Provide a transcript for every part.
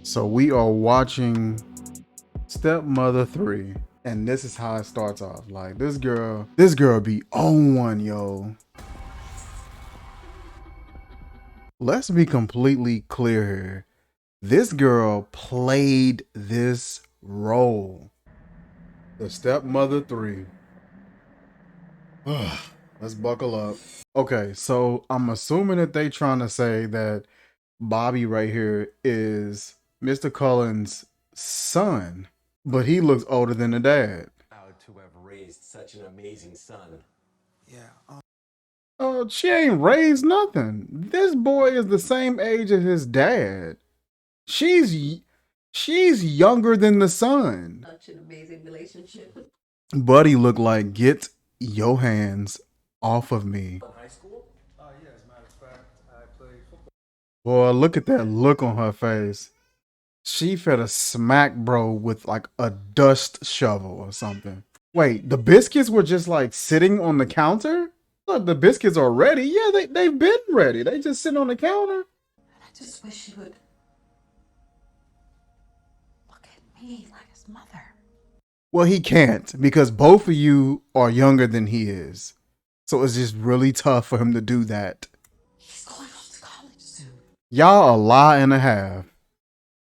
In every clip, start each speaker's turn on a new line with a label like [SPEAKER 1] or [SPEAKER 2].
[SPEAKER 1] So we are watching Stepmother 3, and this is how it starts off. Like this girl be on one, yo. Let's be completely clear here. This girl played this role. The Stepmother 3. Let's buckle up. Okay, so I'm assuming that they trying to say that Bobby right here is Mr. Cullen's son, but he looks older than the dad.
[SPEAKER 2] Proud to have raised such an amazing son.
[SPEAKER 3] Yeah.
[SPEAKER 1] Oh, she ain't raised nothing. This boy is the same age as his dad. She's younger than the son.
[SPEAKER 4] Such an amazing relationship.
[SPEAKER 1] Buddy looked like, get your hands off of me.
[SPEAKER 2] High school?
[SPEAKER 3] Yeah, as a matter of fact, I played football.
[SPEAKER 1] Boy, look at that look on her face. She fed a smack bro with like a dust shovel or something. Wait, the biscuits were just like sitting on the counter? Look, the biscuits are ready. Yeah, they've been ready. They just sit on the counter.
[SPEAKER 4] I just wish he would look at me like his mother.
[SPEAKER 1] Well, he can't because both of you are younger than he is. So it's just really tough for him to do that.
[SPEAKER 4] He's going off to college soon.
[SPEAKER 1] Y'all a lie and a half.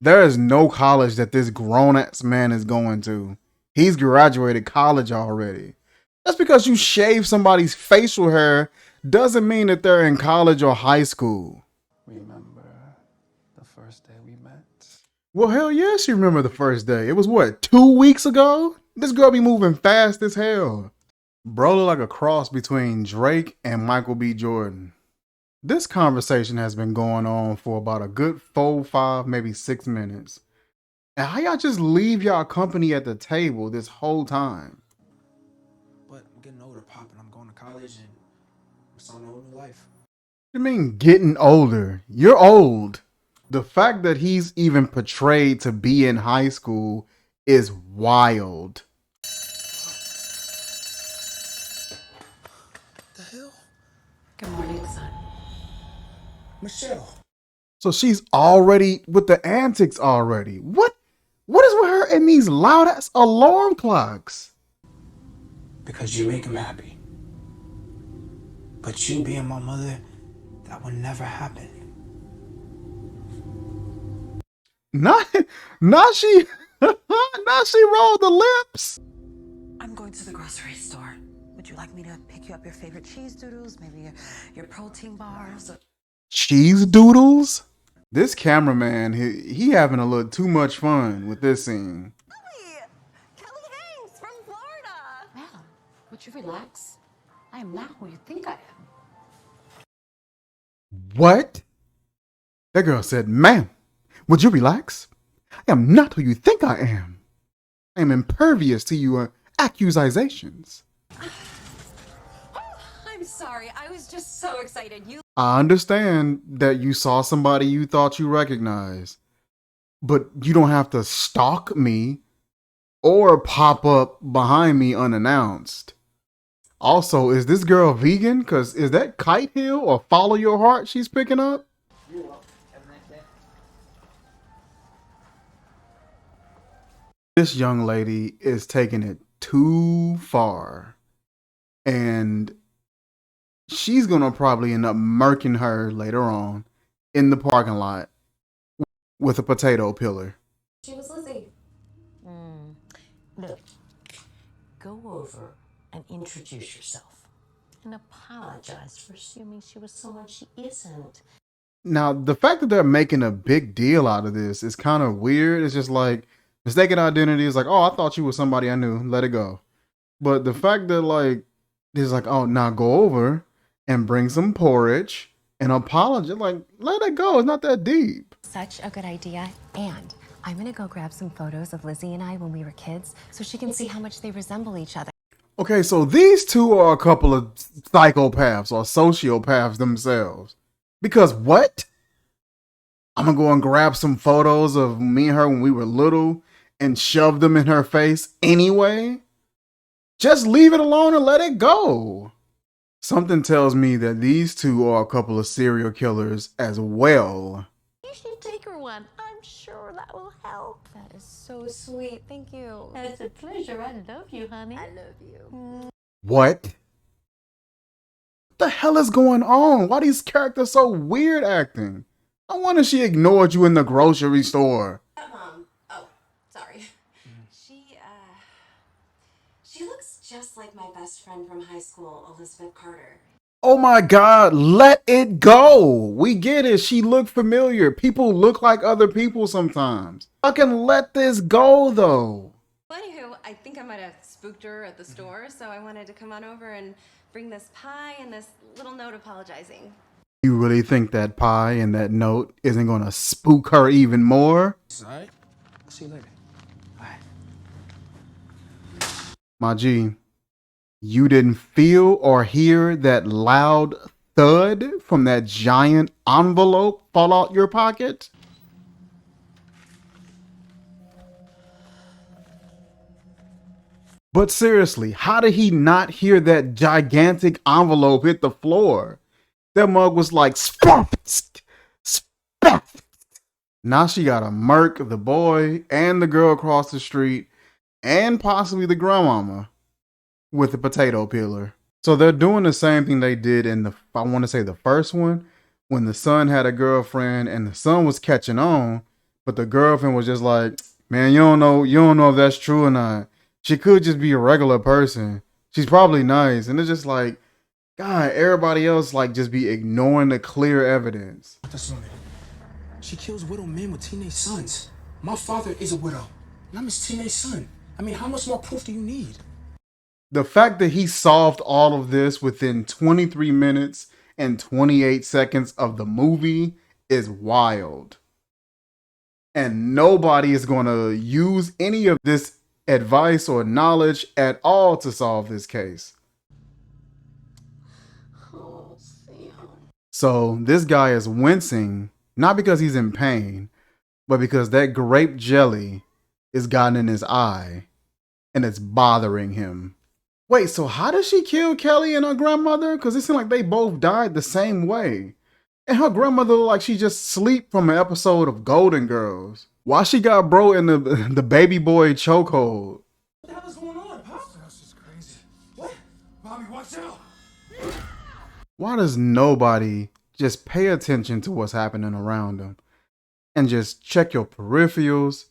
[SPEAKER 1] There is no college that this grown-ass man is going to. He's graduated college already. Just because you shave somebody's facial hair doesn't mean that they're in college or high school.
[SPEAKER 3] Remember the first day we met?
[SPEAKER 1] Well, hell yeah, she remember the first day. It was what, 2 weeks ago? This girl be moving fast as hell. Bro look like a cross between Drake and Michael B. Jordan. This conversation has been going on for about a good 4, 5, maybe 6 minutes. And how y'all just leave y'all company at the table this whole time?
[SPEAKER 3] But I'm getting older, Pop, and I'm going to college and I'm starting a whole new life.
[SPEAKER 1] What do you mean getting older? You're old. The fact that he's even portrayed to be in high school is wild.
[SPEAKER 3] The hell?
[SPEAKER 4] Good morning, son.
[SPEAKER 3] Michelle.
[SPEAKER 1] So she's already with the antics already. What is with her and these loud ass alarm clocks?
[SPEAKER 3] Because you make him happy. But you being my mother, that would never happen.
[SPEAKER 1] Not she not she rolled the lips.
[SPEAKER 4] I'm going to the grocery store. Would you like me to pick you up your favorite cheese doodles? Maybe your protein bars?
[SPEAKER 1] Cheese doodles? This cameraman, he having a little too much fun with this scene.
[SPEAKER 5] Kelly Hanks from Florida.
[SPEAKER 4] Well, would you relax? I am not who you think I am.
[SPEAKER 1] What? That girl said, ma'am, would you relax? I am not who you think I am. I am impervious to your accusations.
[SPEAKER 5] I'm sorry. I was just so excited.
[SPEAKER 1] I understand that you saw somebody you thought you recognized, but you don't have to stalk me or pop up behind me unannounced. Also, is this girl vegan? Because is that Kite Hill or Follow Your Heart she's picking up? This young lady is taking it too far. And she's going to probably end up murking her later on in the parking lot with a potato peeler.
[SPEAKER 5] She was Lizzie.
[SPEAKER 4] Look, go over and introduce yourself and apologize for assuming she was someone she isn't.
[SPEAKER 1] Now, the fact that they're making a big deal out of this is kind of weird. It's just like mistaken identity is like, oh, I thought you were somebody I knew. Let it go. But the fact that like, it's like, oh, now go over and bring some porridge and apologize. Like, let it go. It's not that deep.
[SPEAKER 6] Such a good idea. And I'm gonna go grab some photos of Lizzie and I when we were kids so she can see how much they resemble each other.
[SPEAKER 1] Okay, so these two are a couple of psychopaths or sociopaths themselves. Because what? I'm gonna go and grab some photos of me and her when we were little and shove them in her face anyway? Just leave it alone and let it go. Something tells me that these two are a couple of serial killers as well.
[SPEAKER 4] You should take her one. I'm sure that will help.
[SPEAKER 6] That is so sweet. Thank you.
[SPEAKER 4] It's a pleasure. I love you, honey.
[SPEAKER 6] I love you.
[SPEAKER 1] What the hell is going on? Why these characters so weird acting? No wonder she ignored you in the grocery store.
[SPEAKER 7] Mom. Oh, sorry. She looks just like my best friend from high school, Elizabeth Carter.
[SPEAKER 1] Oh my God, let it go. We get it. She looked familiar. People look like other people sometimes. Fucking let this go though.
[SPEAKER 7] Anywho, I think I might have spooked her at the store, so I wanted to come on over and bring this pie and this little note apologizing.
[SPEAKER 1] You really think that pie and that note isn't gonna spook her even more?
[SPEAKER 3] All right. I'll see you later. All right.
[SPEAKER 1] My G, you didn't feel or hear that loud thud from that giant envelope fall out your pocket? But seriously, how did he not hear that gigantic envelope hit the floor? That mug was like, spump, spump. Now she got to murk the boy and the girl across the street and possibly the grandmama with the potato peeler. So they're doing the same thing they did in I want to say the first one, when the son had a girlfriend and the son was catching on, but the girlfriend was just like, man, you don't know if that's true or not. She could just be a regular person. She's probably nice. And it's just like, God, everybody else like just be ignoring the clear evidence.
[SPEAKER 3] This woman, she kills widow men with teenage sons. My father is a widow, and I'm his teenage son. I mean, how much more proof do you need?
[SPEAKER 1] The fact that he solved all of this within 23 minutes and 28 seconds of the movie is wild. And nobody is going to use any of this advice or knowledge at all to solve this case. So this guy is wincing, not because he's in pain, but because that grape jelly is gotten in his eye and it's bothering him. Wait, so how did she kill Kelly and her grandmother? Because it seemed like they both died the same way. And her grandmother looked like she just sleep from an episode of Golden Girls. Why she got bro in the baby boy chokehold?
[SPEAKER 3] What the hell is going on, Pop? This is crazy. What? Mommy, watch out!
[SPEAKER 1] Why does nobody just pay attention to what's happening around them and just check your peripherals?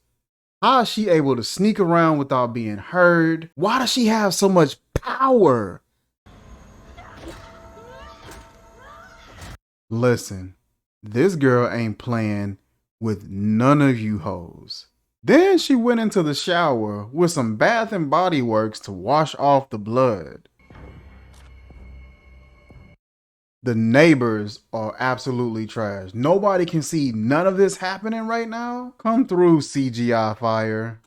[SPEAKER 1] How is she able to sneak around without being heard? Why does she have so much power? Listen, this girl ain't playing with none of you hoes. Then she went into the shower with some Bath and Body Works to wash off the blood. The neighbors are absolutely trash. Nobody can see none of this happening right now. Come through, CGI fire.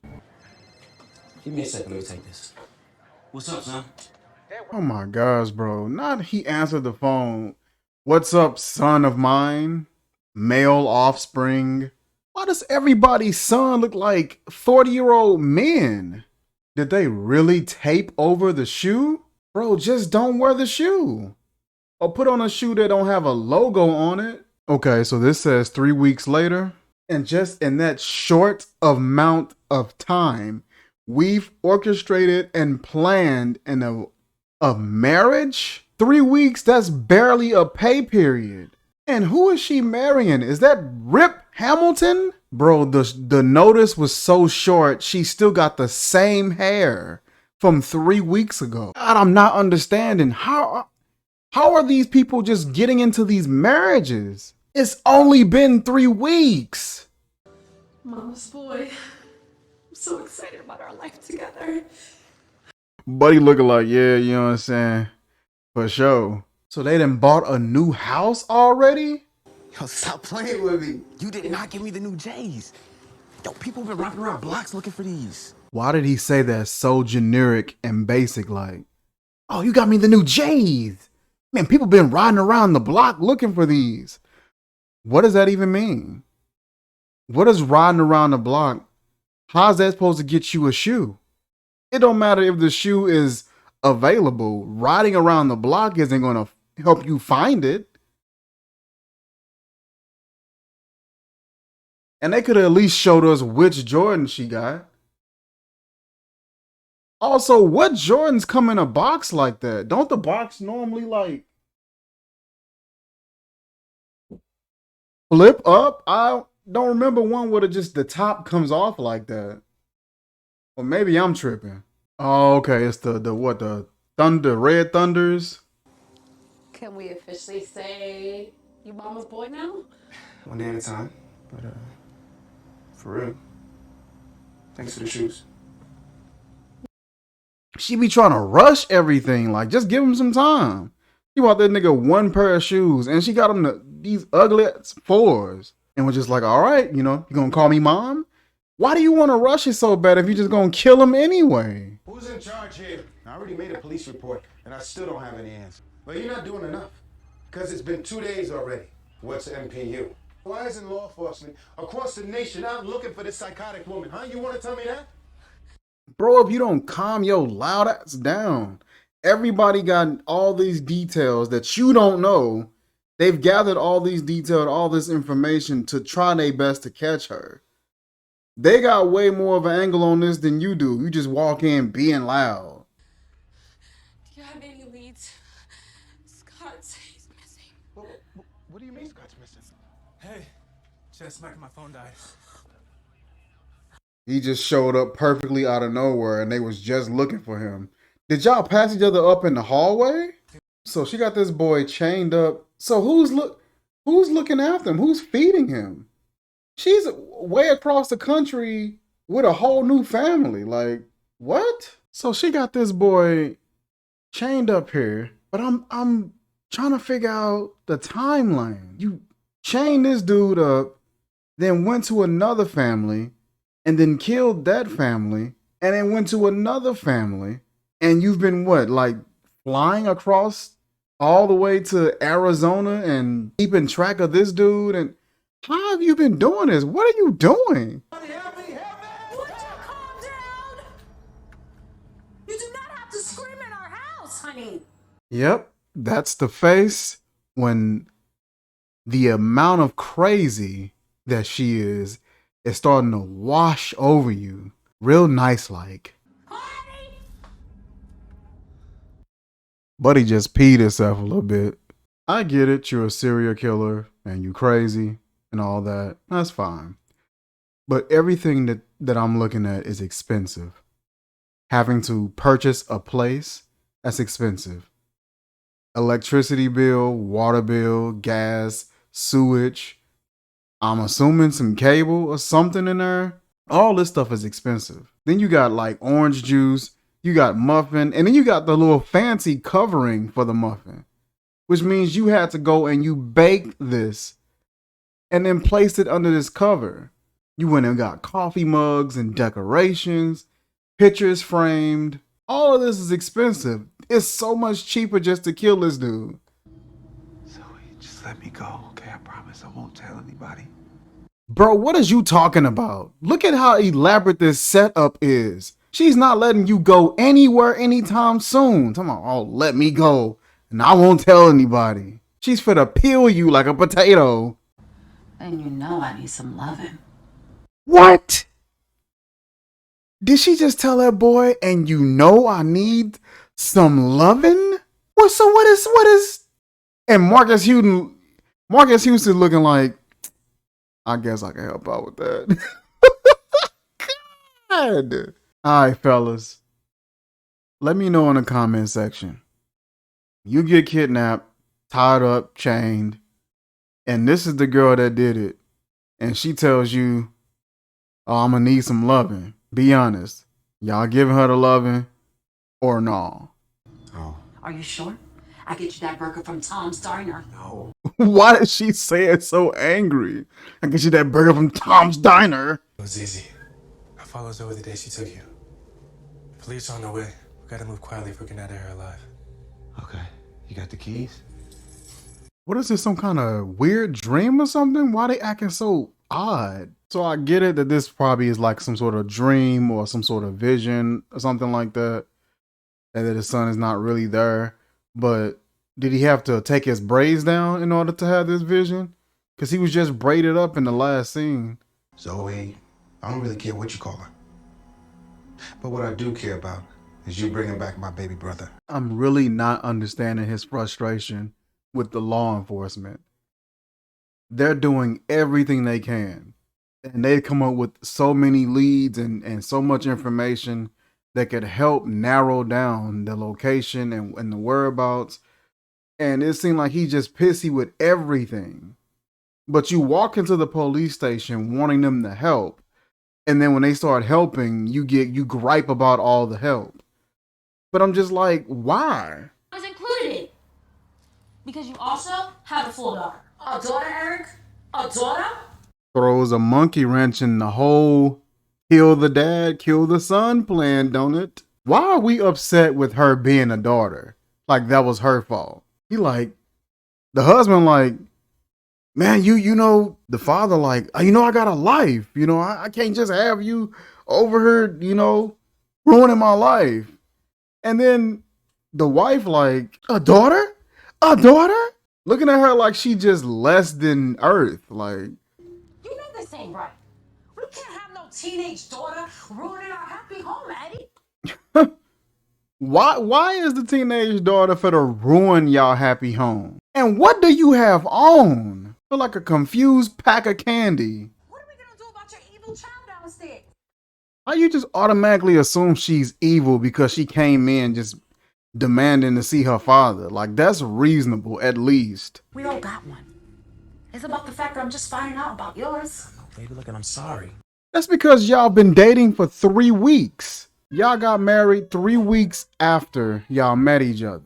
[SPEAKER 2] Give me a second, let me take this. What's up, son?
[SPEAKER 1] Oh my gosh, bro. Not he answered the phone. What's up, son of mine? Male offspring. Why does everybody's son look like 40-year-old men? Did they really tape over the shoe? Bro, just don't wear the shoe. Or put on a shoe that don't have a logo on it. Okay, so this says 3 weeks later. And just in that short amount of time, we've orchestrated and planned a marriage? 3 weeks, that's barely a pay period. And who is she marrying? Is that Rip Hamilton? Bro, the notice was so short, she still got the same hair from 3 weeks ago. God, I'm not understanding. How are these people just getting into these marriages? It's only been 3 weeks.
[SPEAKER 7] Mama's boy. I'm so excited about our life together.
[SPEAKER 1] Buddy looking like, yeah, you know what I'm saying? For sure. So they done bought a new house already?
[SPEAKER 3] Yo, stop playing with me. You did not give me the new J's. Yo, people been wrapping around blocks looking for these.
[SPEAKER 1] Why did he say that so generic and basic like? Oh, you got me the new J's. Man, people been riding around the block looking for these. What does that even mean? What is riding around the block? How's that supposed to get you a shoe? It don't matter if the shoe is available. Riding around the block isn't going to help you find it. And they could have at least showed us which Jordan she got. Also, what Jordans come in a box like that? Don't the box normally like flip up? I don't remember one where just the top comes off like that. Or maybe I'm tripping. Oh, okay. It's the what, the Thunder, Red Thunders.
[SPEAKER 4] Can we officially say you mama's boy now?
[SPEAKER 3] One day at a time. But, for real. Thanks for the shoes.
[SPEAKER 1] She be trying to rush everything. Like, just give him some time. She bought that nigga one pair of shoes and she got him these ugly fours. And was just like, all right, you gonna call me mom? Why do you want to rush it so bad if you just gonna kill him anyway?
[SPEAKER 8] Who's in charge here? I already made a police report, and I still don't have any answer. But you're not doing enough, because it's been 2 days already. What's MPU? Why isn't law enforcement across the nation out looking for this psychotic woman, huh? You want to tell me that?
[SPEAKER 1] Bro, if you don't calm your loud ass down, everybody got all these details that you don't know. They've gathered all these details, all this information to try their best to catch her. They got way more of an angle on this than you do. You just walk in being loud.
[SPEAKER 7] Do you have any leads? Scott says he's missing.
[SPEAKER 8] What do you mean Scott's missing?
[SPEAKER 3] Hey, just my phone died.
[SPEAKER 1] He just showed up perfectly out of nowhere and they was just looking for him. Did y'all pass each other up in the hallway? So she got this boy chained up. So who's looking after him? Who's feeding him? She's way across the country with a whole new family. Like, what? So she got this boy chained up here, but I'm trying to figure out the timeline. You chained this dude up, then went to another family, and then killed that family, and then went to another family, and you've been what, like flying across all the way to Arizona and keeping track of this dude? And how have you been doing this? What are you doing?
[SPEAKER 4] Would you calm down? You do not have to scream in our house, honey.
[SPEAKER 1] Yep, that's the face when the amount of crazy that she is starting to wash over you. Real nice like.
[SPEAKER 4] Honey!
[SPEAKER 1] Buddy just peed himself a little bit. I get it, you're a serial killer and you crazy and all that. That's fine. But everything that I'm looking at is expensive. Having to purchase a place, that's expensive. Electricity bill, water bill, gas, sewage. I'm assuming some cable or something in there. All this stuff is expensive. Then you got like orange juice, you got muffin, and then you got the little fancy covering for the muffin, which means you had to go and you baked this and then placed it under this cover. You went and got coffee mugs and decorations, pictures framed. All of this is expensive. It's so much cheaper just to kill this dude.
[SPEAKER 9] Zoe, just let me go, okay? I promise I won't tell anybody.
[SPEAKER 1] Bro, what is you talking about? Look at how elaborate this setup is. She's not letting you go anywhere anytime soon. Come on, oh, let me go. And I won't tell anybody. She's finna peel you like a potato.
[SPEAKER 4] And you know I need some loving.
[SPEAKER 1] What? Did she just tell that boy, and you know I need some loving? What? So what is? And Marcus Houston looking like, I guess I can help out with that. God. All right, fellas. Let me know in the comment section. You get kidnapped, tied up, chained, and this is the girl that did it. And she tells you, oh, I'm gonna need some loving. Be honest. Y'all giving her the loving or no?
[SPEAKER 8] Oh.
[SPEAKER 4] Are you sure? I get you that burger from Tom's Diner.
[SPEAKER 8] No.
[SPEAKER 1] Why did she say it so angry? I get you that burger from Tom's Diner.
[SPEAKER 3] It was easy. I followed Zoe the day she took you. Police are on their way. We gotta move quietly if we're getting out of here alive.
[SPEAKER 9] Okay, you got the keys?
[SPEAKER 1] What is this, some kind of weird dream or something? Why they acting so odd? So I get it that this probably is like some sort of dream or some sort of vision or something like that. And that his son is not really there. But did he have to take his braids down in order to have this vision? Because he was just braided up in the last scene.
[SPEAKER 8] Zoe, I don't really care what you call her. But what I do care about is you bringing back my baby brother.
[SPEAKER 1] I'm really not understanding his frustration with the law enforcement. They're doing everything they can. And they come up with so many leads and so much information that could help narrow down the location and the whereabouts. And it seemed like he's just pissy with everything. But you walk into the police station wanting them to help. And then when they start helping, you gripe about all the help. But I'm just like, why?
[SPEAKER 4] I was included because you also have a full daughter. A daughter, Eric? A daughter?
[SPEAKER 1] Throws a monkey wrench in the whole kill the dad, kill the son plan, don't it? Why are we upset with her being a daughter? Like that was her fault. He like, the husband like, man, you know, the father like, you know, I got a life. You know, I can't just have you over here, you know, ruining my life. And then the wife like, a daughter? A daughter? Looking at her like she just less than earth. Like,
[SPEAKER 4] You know this ain't right. We can't have no teenage daughter ruining our happy home, Eddie.
[SPEAKER 1] why is the teenage daughter for to ruin y'all happy home? And what do you have on? Feel like a confused pack of candy.
[SPEAKER 4] What are we gonna do about your evil child downstairs?
[SPEAKER 1] How you just automatically assume she's evil because she came in just demanding to see her father? Like that's reasonable at least.
[SPEAKER 4] We don't got one. It's about the fact that I'm just finding out about yours.
[SPEAKER 2] Baby, look, and I'm sorry.
[SPEAKER 1] That's because y'all been dating for 3 weeks. Y'all got married 3 weeks after y'all met each other.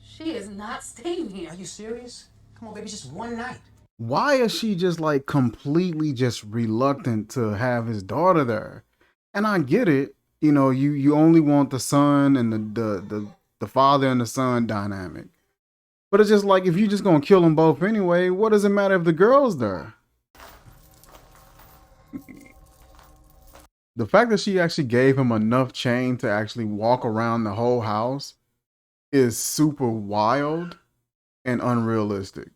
[SPEAKER 4] She is not staying here.
[SPEAKER 3] Are you serious? Come on, baby, just one night.
[SPEAKER 1] Why is she just like completely just reluctant to have his daughter there? And I get it. You know, you only want the son and the father and the son dynamic. But it's just like, if you're just gonna kill them both anyway, what does it matter if the girl's there? The fact that she actually gave him enough chain to actually walk around the whole house is super wild and unrealistic.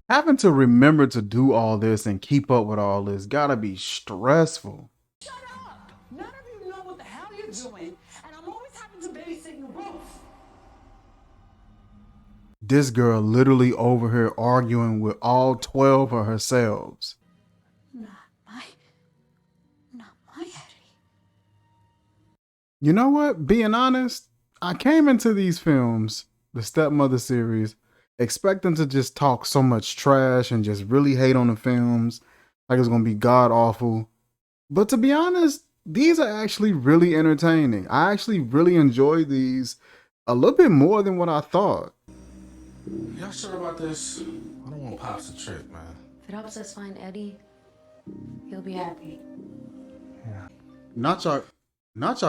[SPEAKER 1] Having to remember to do all this and keep up with all this gotta be stressful.
[SPEAKER 4] Shut up! None of you know what the hell you're doing, and I'm always having to babysit you both.
[SPEAKER 1] This girl literally over here arguing with all 12 of herselves.
[SPEAKER 4] Not my Eddie.
[SPEAKER 1] You know what? Being honest, I came into these films, the Stepmother series, expecting to just talk so much trash and just really hate on the films, like it's gonna be god awful. But to be honest, these are actually really entertaining. I actually really enjoy these a little bit more than what I thought.
[SPEAKER 3] Y'all sure about this? I don't want Pops to trip, man.
[SPEAKER 4] If it helps us find Eddie, he'll be happy.
[SPEAKER 1] Not y'all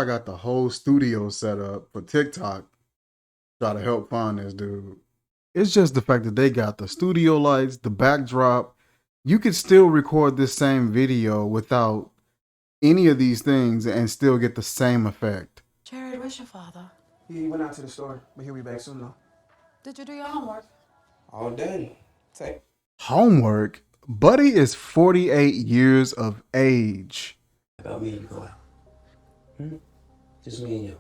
[SPEAKER 1] got the whole studio set up for TikTok, try to help find this dude. It's just the fact that they got the studio lights, the backdrop. You could still record this same video without any of these things and still get the same effect.
[SPEAKER 4] Jared, where's your father?
[SPEAKER 3] He went out to the store, but he'll be back soon, though.
[SPEAKER 4] Did you do your homework?
[SPEAKER 3] All done. Take.
[SPEAKER 1] Homework? Buddy is 48 years of age.
[SPEAKER 2] About me, you go out. Just me and you.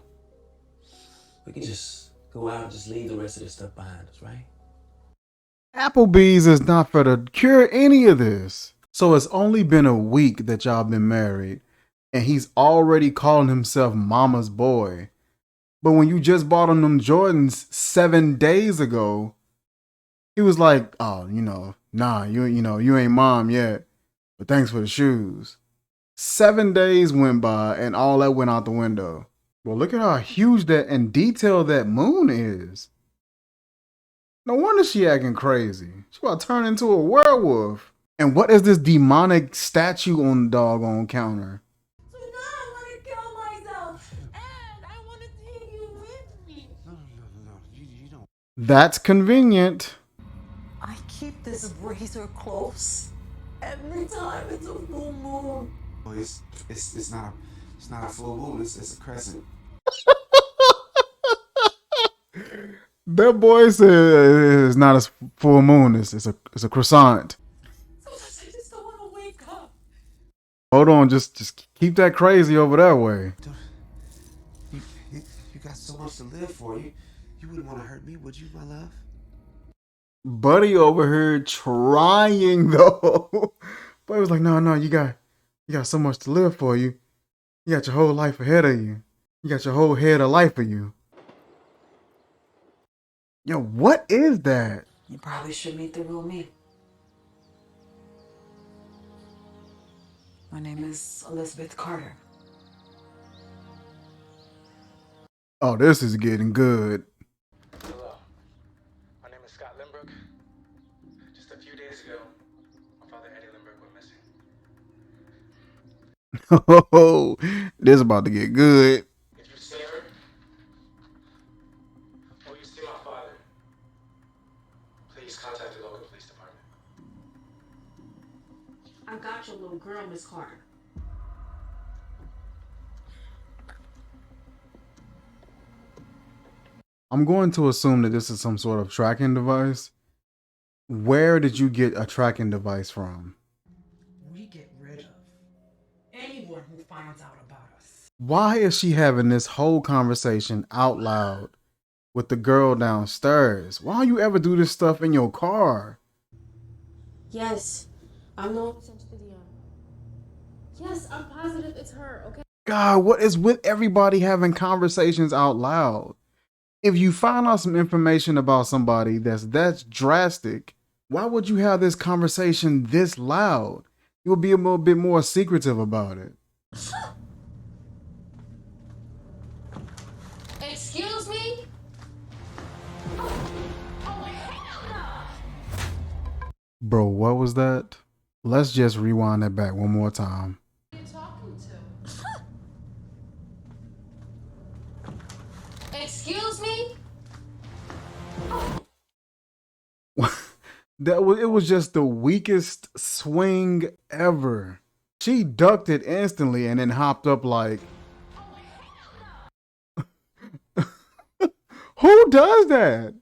[SPEAKER 2] We can just go out and just leave the rest of this stuff behind us, right?
[SPEAKER 1] Applebee's is not for to cure any of this. So it's only been a week that y'all been married, and he's already calling himself mama's boy. But when you just bought him them Jordans 7 days ago, he was like, oh, nah, you ain't mom yet, but thanks for the shoes. 7 days went by and all that went out the window. Well, look at how huge that and detailed that moon is. No wonder she acting crazy. She about to turn into a werewolf. And what is this demonic statue on the doggone counter?
[SPEAKER 4] So now I want to kill myself, and I want to take you with me.
[SPEAKER 3] No, you don't.
[SPEAKER 1] That's convenient.
[SPEAKER 4] I keep this razor close every time it's a full moon.
[SPEAKER 9] Well, it's not a full moon. It's a crescent.
[SPEAKER 1] That boy said it's not a full moon. It's a croissant.
[SPEAKER 3] Sometimes I just don't want to wake up.
[SPEAKER 1] Hold on, just keep that crazy over that way.
[SPEAKER 9] You got so much to live for. You wouldn't want to hurt me, would you, my love?
[SPEAKER 1] Buddy over here trying though. But it was like, no, you got so much to live for. You got your whole life ahead of you. You got your whole head of life for you. Yo, what is that?
[SPEAKER 10] You probably should meet the real me. My name is Elizabeth Carter.
[SPEAKER 1] Oh, this is getting good.
[SPEAKER 3] Hello. My name is Scott Lindbergh. Just a few days ago, my father Eddie Lindbergh went missing.
[SPEAKER 1] Oh, this is about to get good.
[SPEAKER 3] If you see her, or you see my father, please contact the local police department.
[SPEAKER 10] I got your little girl, Miss Carter.
[SPEAKER 1] I'm going to assume that this is some sort of tracking device. Where did you get a tracking device from?
[SPEAKER 3] We get rid of anyone who finds out about us.
[SPEAKER 1] Why is she having this whole conversation out loud with the girl downstairs? Why don't you ever do this stuff in your car?
[SPEAKER 7] Yes, I'm the one who sent you the DM. Yes, I'm positive it's her, okay?
[SPEAKER 1] God, what is with everybody having conversations out loud? If you find out some information about somebody that's drastic, why would you have this conversation this loud? You would be a little bit more secretive about it.
[SPEAKER 7] Excuse me? Oh, hell no!
[SPEAKER 1] Bro, what was that? Let's just rewind that back one more time.
[SPEAKER 7] Who are you talking to? Excuse me?
[SPEAKER 1] It was just the weakest swing ever. She ducked it instantly and then hopped up like, who does that?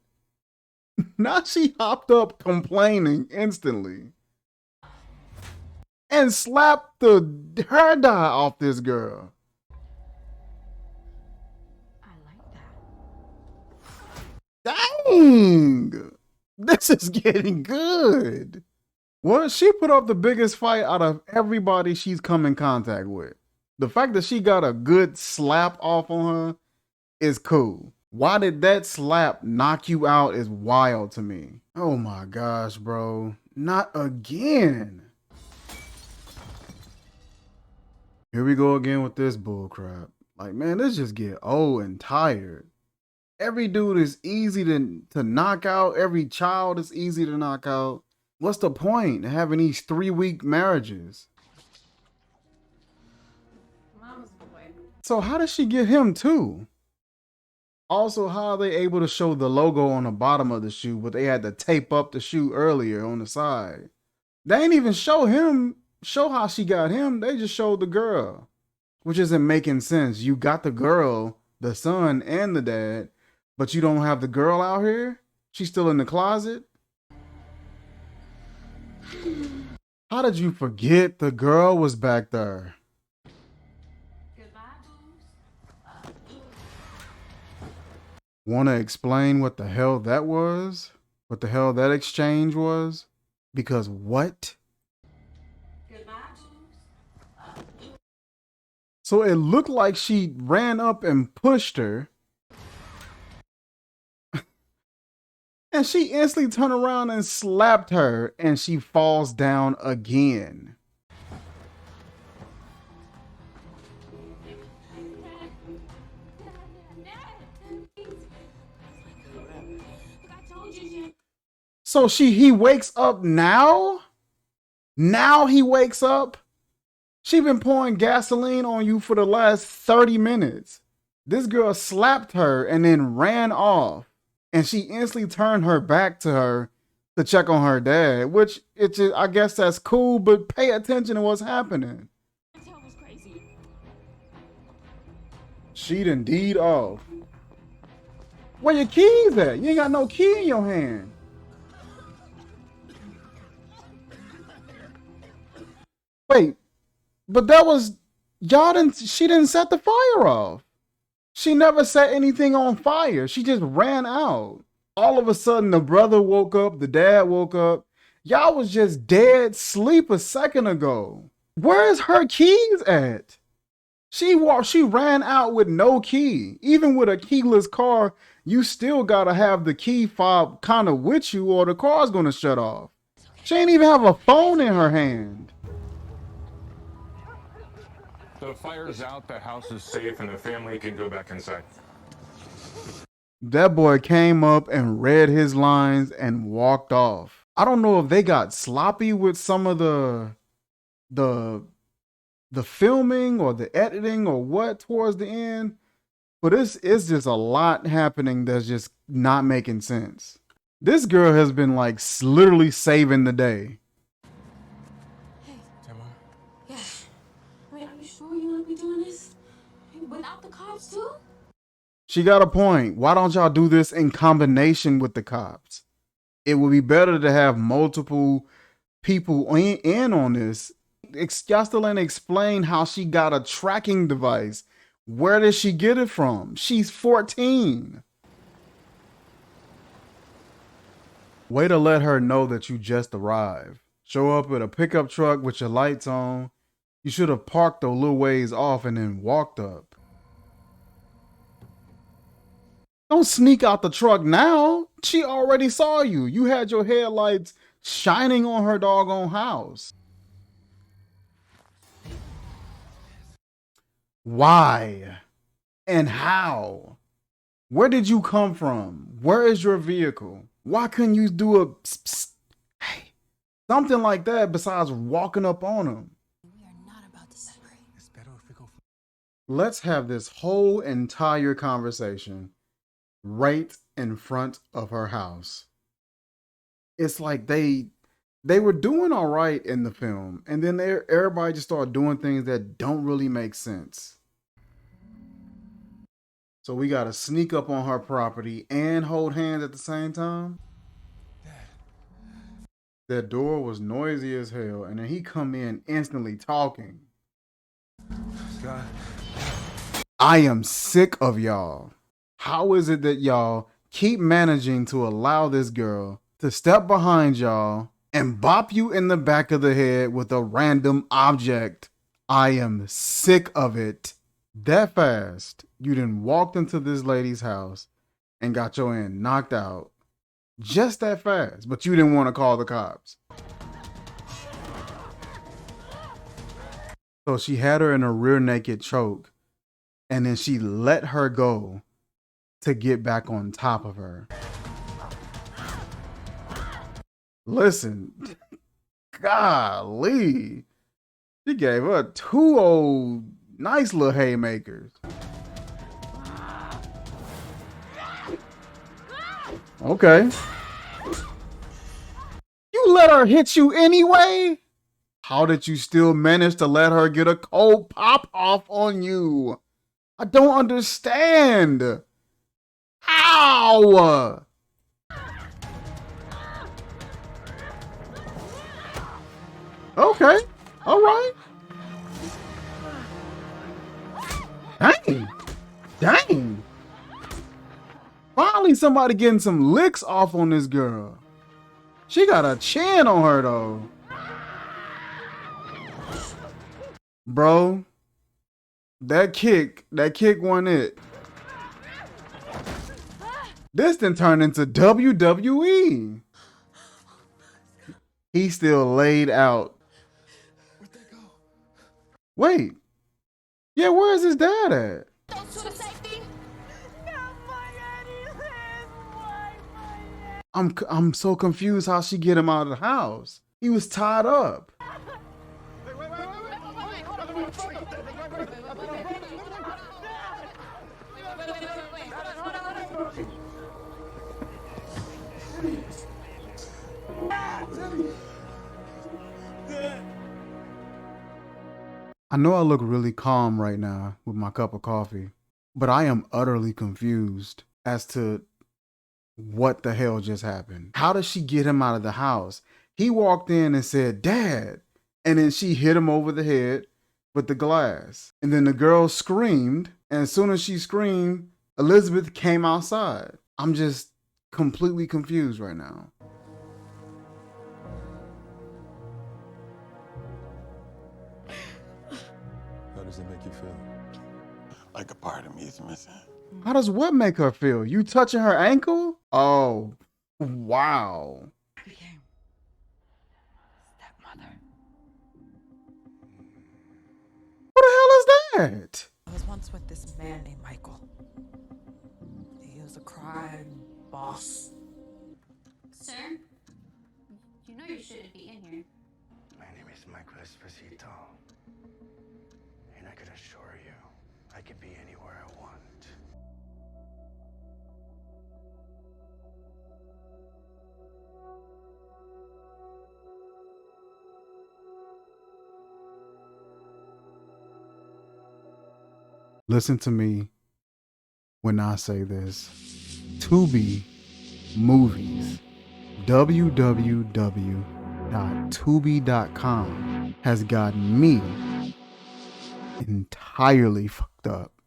[SPEAKER 1] Now she hopped up complaining instantly and slapped the hair dye off this girl.
[SPEAKER 6] I like that.
[SPEAKER 1] Dang, this is getting good. Well, she put up the biggest fight out of everybody she's come in contact with. The fact that she got a good slap off on her is cool. Why did that slap knock you out is wild to me. Oh my gosh, bro. Not again. Here we go again with this bullcrap. Like, man, this just get old and tired. Every dude is easy to knock out. Every child is easy to knock out. What's the point of having these 3-week marriages?
[SPEAKER 7] Mama's boy.
[SPEAKER 1] So how does she get him too? Also, how are they able to show the logo on the bottom of the shoe, but they had to tape up the shoe earlier on the side? They ain't even show how she got him. They just showed the girl, which isn't making sense. You got the girl, the son, and the dad, but you don't have the girl out here? She's still in the closet? How did you forget the girl was back there? Want to explain what the hell that was? What the hell that exchange was? Because what? So it looked like she ran up and pushed her. And she instantly turned around and slapped her, and she falls down again. So he wakes up now? Now he wakes up? She been pouring gasoline on you for the last 30 minutes. This girl slapped her and then ran off. And she instantly turned her back to her to check on her dad, which I guess that's cool, but pay attention to what's happening. She'd indeed off. Where your keys at? You ain't got no key in your hand. Wait, but that was she didn't set the fire off. She never set anything on fire. She just ran out. All of a sudden, the brother woke up, the dad woke up. Y'all was just dead sleep a second ago. Where's her keys at? She ran out with no key. Even with a keyless car, you still gotta have the key fob kind of with you or the car's gonna shut off. She ain't even have a phone in her hand.
[SPEAKER 11] The fire's out, the house is safe, and the family can go back inside.
[SPEAKER 1] That boy came up and read his lines and walked off. I don't know if they got sloppy with some of the filming or the editing or what towards the end, but it's just a lot happening that's just not making sense. This girl has been like literally saving the day.
[SPEAKER 10] Yeah. Wait, are you sure you want to be doing this? Without the cops, too?
[SPEAKER 1] She got a point. Why don't y'all do this in combination with the cops? It would be better to have multiple people in on this. Y'all still ain't explain how she got a tracking device. Where did she get it from? She's 14. Way to let her know that you just arrived. Show up with a pickup truck with your lights on. You should have parked a little ways off and then walked up. Don't sneak out the truck now. She already saw you. You had your headlights shining on her doggone house. Why? And how? Where did you come from? Where is your vehicle? Why couldn't you do a psst, psst, hey, something like that besides walking up on him?
[SPEAKER 10] We are not about to separate.
[SPEAKER 3] It's better if we go.
[SPEAKER 1] Let's have this whole entire conversation right in front of her house. It's like they were doing all right in the film, and then everybody just started doing things that don't really make sense. So we gotta sneak up on her property and hold hands at the same time. That door was noisy as hell, and then he come in instantly talking.
[SPEAKER 9] God.
[SPEAKER 1] I am sick of y'all. How is it that y'all keep managing to allow this girl to step behind y'all and bop you in the back of the head with a random object? I am sick of it. That fast, you done walked into this lady's house and got your end knocked out. Just that fast, but you didn't want to call the cops. So she had her in a rear naked choke, and then she let her go to get back on top of her. Listen, golly, she gave her 2 old nice little haymakers. Okay. You let her hit you anyway? How did you still manage to let her get a cold pop off on you? I don't understand. How? Okay. All right. Dang. Dang. Finally somebody getting some licks off on this girl. She got a chin on her though. Bro, that kick wasn't it. This done turned into WWE. He's still laid out.
[SPEAKER 3] Where'd they go?
[SPEAKER 1] Wait. Yeah, where is his dad at? I'm so confused how she get him out of the house. He was tied up. I know I look really calm right now with my cup of coffee, but I am utterly confused as to what the hell just happened. How does she get him out of the house? He walked in and said, "Dad." And then she hit him over the head with the glass. And then the girl screamed. And as soon as she screamed, Elizabeth came outside. I'm just completely confused right now.
[SPEAKER 12] How does it make you feel?
[SPEAKER 9] Like a part of me is missing.
[SPEAKER 1] How does what make her feel? You touching her ankle? Oh, wow.
[SPEAKER 10] I became stepmother.
[SPEAKER 1] What the hell is that?
[SPEAKER 10] I was once with this man named Michael. He was a crime boss.
[SPEAKER 4] Sir, you know you shouldn't be in here.
[SPEAKER 13] My name is Michael Esposito, and I can assure you, I can be anywhere I want.
[SPEAKER 1] Listen to me when I say this. Tubi Movies, www.tubi.com, has gotten me entirely fucked up.